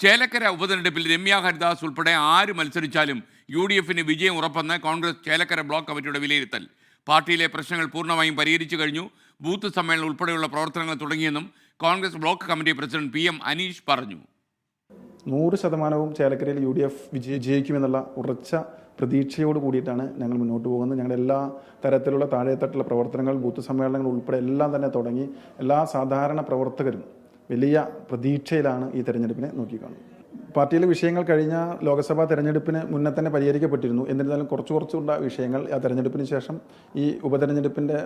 ചേലക്കര ഉപതെരഞ്ഞെടുപ്പിൽ രമ്യ ഹരിദാസ് ഉൾപ്പെടെ ആര് മത്സരിച്ചാലും UDFന് വിജയം ഉറപ്പെന്ന് കോൺഗ്രസ് ചേലക്കര ബ്ലോക്ക് കമ്മിറ്റിയുടെ വിലയിരുത്തൽ. പാർട്ടിയിലെ പ്രശ്നങ്ങൾ പൂർണ്ണമായും പരിഹരിച്ചു കഴിഞ്ഞു. ബൂത്ത് സമ്മേളനം ഉൾപ്പെടെയുള്ള പ്രവർത്തനങ്ങൾ തുടങ്ങിയെന്നും Congress block committee president PM Aneesh പറഞ്ഞു. 100% ചേലക്കരയിൽ UDF വിജയിക്കുമെന്നുള്ള ഉറച്ച പ്രതീക്ഷയോട് കൂടിയിട്ടാണ് ഞങ്ങൾ മുന്നോട്ട് പോകുന്നത്. ഞങ്ങളുടെ എല്ലാ തരത്തിലുള്ള താഴെത്തട്ടുള്ള പ്രവർത്തനങ്ങൾ, ബൂത്ത് സമ്മേളനങ്ങൾ ഉൾപ്പെടെ എല്ലാം തന്നെ തുടങ്ങി. എല്ലാ സാധാരണ പ്രവർത്തകരും വലിയ പ്രതീക്ഷയിലാണ് ഈ തെരഞ്ഞെടുപ്പിനെ നോക്കിക്കാണുന്നത്. പാർട്ടിയിലെ വിഷയങ്ങൾ കഴിഞ്ഞ ലോക്സഭാ തെരഞ്ഞെടുപ്പിന് മുന്നേ തന്നെ പരിഹരിക്കപ്പെട്ടിരുന്നു. എന്നിരുന്നാലും കുറച്ചുള്ള വിഷയങ്ങൾ ആ തെരഞ്ഞെടുപ്പിന് ശേഷം ഈ ഉപതെരഞ്ഞെടുപ്പിൻ്റെ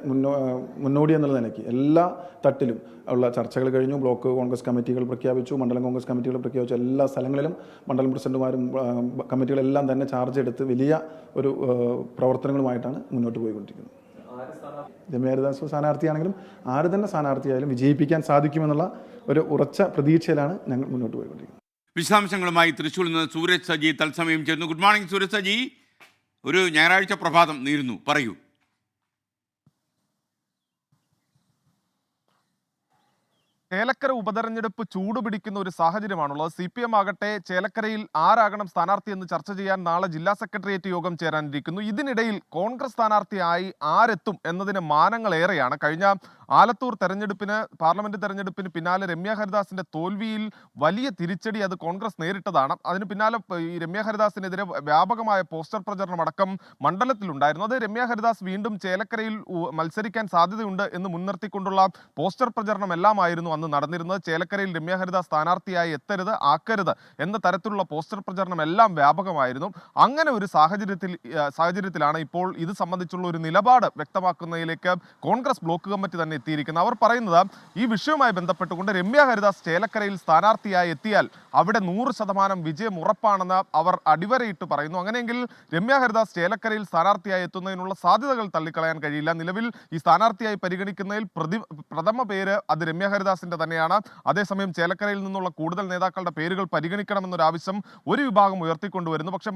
മുന്നോടി എന്നുള്ള നിലയ്ക്ക് എല്ലാ തട്ടിലും ഉള്ള ചർച്ചകൾ കഴിഞ്ഞു. ബ്ലോക്ക് കോൺഗ്രസ് കമ്മിറ്റികൾ പ്രഖ്യാപിച്ചു, മണ്ഡലം കോൺഗ്രസ് കമ്മിറ്റികൾ പ്രഖ്യാപിച്ചു. എല്ലാ സ്ഥലങ്ങളിലും മണ്ഡലം പ്രസിഡന്റുമാരും കമ്മിറ്റികളെല്ലാം തന്നെ ചാർജ് എടുത്ത് വലിയ ഒരു പ്രവർത്തനങ്ങളുമായിട്ടാണ് മുന്നോട്ട് പോയിക്കൊണ്ടിരിക്കുന്നത്. രമ്യ ഹരിദാസ് സ്ഥാനാർത്ഥിയാണെങ്കിലും ആര് തന്നെ സ്ഥാനാർത്ഥിയായാലും വിജയിപ്പിക്കാൻ സാധിക്കുമെന്നുള്ള ഒരു ഉറച്ച പ്രതീക്ഷയിലാണ് ഞങ്ങൾ മുന്നോട്ട് പോയിക്കൊണ്ടിരിക്കുന്നത്. വിശദാംശങ്ങളുമായി തൃശ്ശൂരിൽ നിന്ന് സൂരജ് സജി തത്സമയം ചേർന്നു. Good morning Sooraj Saji. ഒരു ഞായറാഴ്ച പ്രഭാതം നേരുന്നു, പറയൂ. ചേലക്കര ഉപതെരഞ്ഞെടുപ്പ് ചൂടുപിടിക്കുന്ന ഒരു സാഹചര്യമാണുള്ളത്. CPM ആകട്ടെ ചേലക്കരയിൽ ആരാകണം സ്ഥാനാർത്ഥി എന്ന് ചർച്ച ചെയ്യാൻ നാളെ ജില്ലാ സെക്രട്ടേറിയറ്റ് യോഗം ചേരാനിരിക്കുന്നു. ഇതിനിടയിൽ കോൺഗ്രസ് സ്ഥാനാർത്ഥിയായി ആരെത്തും എന്നതിന് മാനങ്ങളേറെയാണ്. കഴിഞ്ഞ ആലത്തൂർ തെരഞ്ഞെടുപ്പിന്, പാർലമെന്റ് തെരഞ്ഞെടുപ്പിന് പിന്നാലെ രമ്യ ഹരിദാസിന്റെ തോൽവിയിൽ വലിയ തിരിച്ചടി അത് കോൺഗ്രസ് നേരിട്ടതാണ്. അതിന് പിന്നാലെ ഈ രമ്യ ഹരിദാസിനെതിരെ വ്യാപകമായ പോസ്റ്റർ പ്രചരണം അടക്കം മണ്ഡലത്തിലുണ്ടായിരുന്നു. അത് രമ്യ ഹരിദാസ് വീണ്ടും ചേലക്കരയിൽ മത്സരിക്കാൻ സാധ്യതയുണ്ട് എന്ന് മുൻനിർത്തിക്കൊണ്ടുള്ള പോസ്റ്റർ പ്രചരണം എല്ലാമായിരുന്നു അന്ന് നടന്നിരുന്നത്. ചേലക്കരയിൽ രമ്യ ഹരിദാസ് സ്ഥാനാർത്ഥിയായി എത്തരുത്, ആക്കരുത് എന്ന തരത്തിലുള്ള പോസ്റ്റർ പ്രചരണം എല്ലാം വ്യാപകമായിരുന്നു. അങ്ങനെ ഒരു സാഹചര്യത്തിലാണ് ഇപ്പോൾ ഇത് സംബന്ധിച്ചുള്ള ഒരു നിലപാട് വ്യക്തമാക്കുന്നതിലേക്ക് കോൺഗ്രസ് ബ്ലോക്ക് കമ്മിറ്റി തന്നെ എത്തിയിരിക്കുന്നത്. അവർ പറയുന്നത് ഈ വിഷയവുമായി ബന്ധപ്പെട്ടുകൊണ്ട് രമ്യ ഹരിദാസ് ചേലക്കരയിൽ സ്ഥാനാർത്ഥിയായി എത്തിയാൽ അവിടെ 100% വിജയം ഉറപ്പാണെന്ന് അവർ അടിവരയിട്ട് പറയുന്നു. അങ്ങനെയെങ്കിൽ രമ്യ ഹരിദാസ് ചേലക്കരയിൽ സ്ഥാനാർത്ഥിയായി എത്തുന്നതിനുള്ള സാധ്യതകൾ തള്ളിക്കളയാൻ കഴിയില്ല. നിലവിൽ ഈ സ്ഥാനാർത്ഥിയായി പരിഗണിക്കുന്നതിൽ പ്രഥമ പേര് അത് രമ്യ ഹരിദാസിന്റെ തന്നെയാണ്. അതേസമയം ചേലക്കരയിൽ നിന്നുള്ള കൂടുതൽ നേതാക്കളുടെ പേരുകൾ പരിഗണിക്കണമെന്നൊരു ആവശ്യം ഒരു വിഭാഗം ഉയർത്തിക്കൊണ്ടുവരുന്നു. പക്ഷേ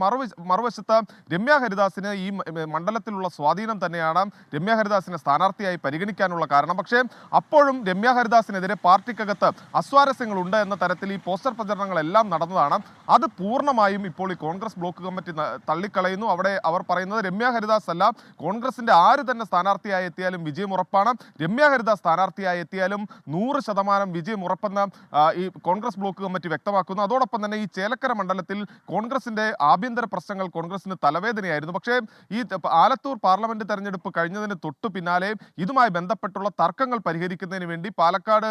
മറുവശത്ത് രമ്യ ഹരിദാസിന് ഈ മണ്ഡലത്തിലുള്ള സ്വാധീനം തന്നെയാണ് രമ്യ ഹരിദാസിനെ സ്ഥാനാർത്ഥിയായി പരിഗണിക്കാനുള്ള കാരണം. പക്ഷേ അപ്പോഴും രമ്യ ഹരിദാസിനെതിരെ പാർട്ടിക്കകത്ത് അസ്വാരസ്യങ്ങളുണ്ട് എന്ന തരത്തിൽ ഈ പോസ്റ്റർ പ്രചരണങ്ങളെല്ലാം നടന്നതാണ്. അത് പൂർണ്ണമായും ഇപ്പോൾ ഈ കോൺഗ്രസ് ബ്ലോക്ക് കമ്മിറ്റി തള്ളിക്കളയുന്നു. അവിടെ അവർ പറയുന്നത് രമ്യ ഹരിദാസ് അല്ല, കോൺഗ്രസിന്റെ ആര് തന്നെ സ്ഥാനാർത്ഥിയായി എത്തിയാലും വിജയം ഉറപ്പാണ്. രമ്യ ഹരിദാസ് സ്ഥാനാർത്ഥിയായി എത്തിയാലും 100% വിജയം ഉറപ്പെന്ന് ഈ കോൺഗ്രസ് ബ്ലോക്ക് കമ്മിറ്റി വ്യക്തമാക്കുന്നു. അതോടൊപ്പം തന്നെ ഈ ചേലക്കര മണ്ഡലത്തിൽ കോൺഗ്രസിന്റെ ആഭ്യന്തര പ്രശ്നങ്ങൾ കോൺഗ്രസിന് തലവേദനയായിരുന്നു. പക്ഷേ ഈ ആലത്തൂർ പാർലമെന്റ് തെരഞ്ഞെടുപ്പ് കഴിഞ്ഞതിന് തൊട്ടു പിന്നാലെ ഇതുമായി ബന്ധപ്പെട്ടുള്ള തർക്കങ്ങൾ പരിഹരിക്കുന്നതിന് വേണ്ടി പാലക്കാട്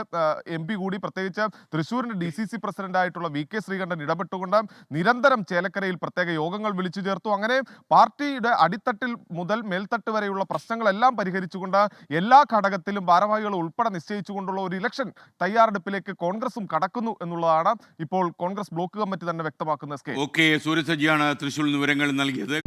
MP കൂടി, പ്രത്യേകിച്ച് തൃശ്ശൂരിന്റെ DCC പ്രസിഡന്റായിട്ടുള്ള VK ശ്രീകണ്ഠൻ ഇടപെട്ടുകൊണ്ട് നിരന്തരം ചേലക്കരയിൽ പ്രത്യേക യോഗങ്ങൾ വിളിച്ചു ചേർത്തു. അങ്ങനെ പാർട്ടിയുടെ അടിത്തട്ടിൽ മുതൽ മേൽത്തട്ട് വരെയുള്ള പ്രശ്നങ്ങളെല്ലാം പരിഹരിച്ചുകൊണ്ട് എല്ലാ ഘടകത്തിലും ഭാരവാഹികൾ ഉൾപ്പെടെ നിശ്ചയിച്ചുകൊണ്ടുള്ള ഒരു ഇലക്ഷൻ തയ്യാറെടുപ്പിലേക്ക് കോൺഗ്രസും കടക്കുന്നു എന്നുള്ളതാണ് ഇപ്പോൾ കോൺഗ്രസ് ബ്ലോക്ക് കമ്മിറ്റി തന്നെ വ്യക്തമാക്കുന്ന. ഓക്കെ, സൂരജ് സജിയാണ് തൃശ്ശൂരിൽ വിവരങ്ങൾ നൽകിയത്.